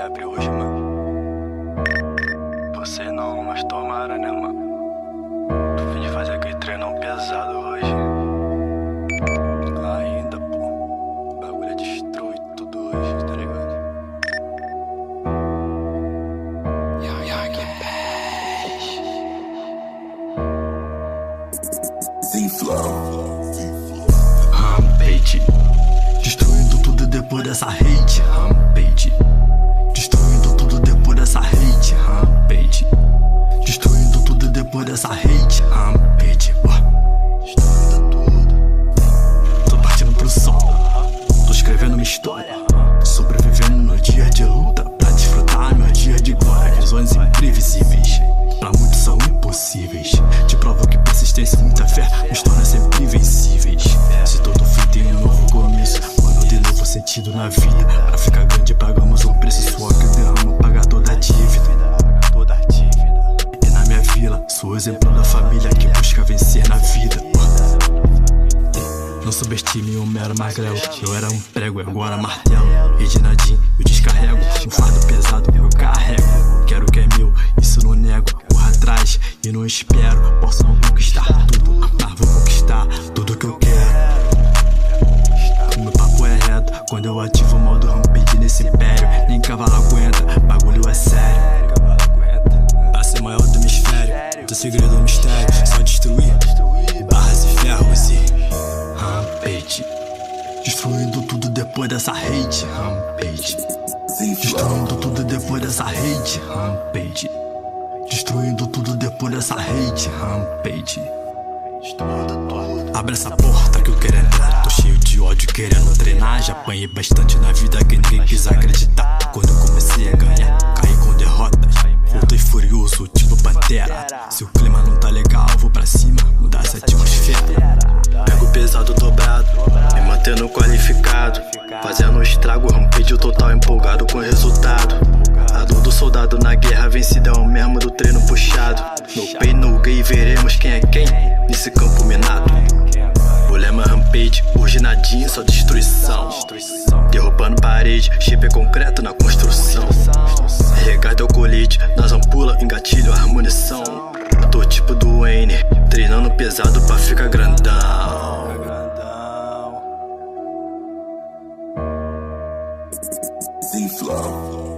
rap hoje, mano. Você não, mas tomara, né, mano? Tô fim de fazer aquele treino pesado hoje. Ainda, pô. O bagulho é destruir tudo hoje, tá ligado? Rampage, destruindo tudo depois dessa hate. Rampage, destruindo tudo depois dessa hate. Rampage, destruindo tudo depois dessa hate. Rampage, destruindo tudo. Tô partindo pro sol, tô escrevendo uma história, sobrevivendo no dia de luta pra desfrutar meu dia de glória. Visões imprevisíveis, pra muitos são impossíveis. Te provo que persistência e muita fé nos torna sempre invencíveis. Se todo fim tem um novo começo, mano, de novo sentido na vida. Pra ficar grande pagamos um preço, suor que eu derramo paga toda a dívida. E na minha vila, sou exemplo da família que busca vencer na vida. Não subestime um mero magrelo, eu era um prego, agora martelo. Reginaldinho, eu descarrego, um fardo pesado eu carrego. Quero o que é meu, isso não nego. Corra atrás e não espero, posso não conquistar tudo, mas vou conquistar tudo que eu quero. O meu papo é reto, quando eu ativo o modo rampage nesse império. Nem cavalo aguenta, bagulho é sério. Pra ser maior do hemisfério, teu segredo é um mistério. Só destruir barras e ferros e Rampage, destruindo tudo depois dessa hate. Rampage, destruindo tudo depois dessa hate. Rampage, destruindo tudo depois dessa hate. Rampage, abre essa porta que eu quero entrar. Tô cheio de ódio querendo treinar. Já apanhei bastante na vida que ninguém quis acreditar. Quando eu comecei a ganhar, caí com derrotas. Voltei furioso, tipo Pantera. Se o clima não tá legal, vou pra cima, mudar essa atmosfera. Pego pesado dobrado, me mantendo qualificado, fazendo um estrago, rampage o total empolgado com o resultado. A dor do soldado na guerra vencida é o mesmo do treino puxado. No pain, no gay, veremos quem é quem nesse campo minado. O lema rampage, urginadinho, só destruição. Derrubando parede, chip é concreto na construção. Regado ao colete, nas ampulas, engatilho a munição. Tô tipo do Wayne, treinando pesado pra ficar grandão. Z-Flow.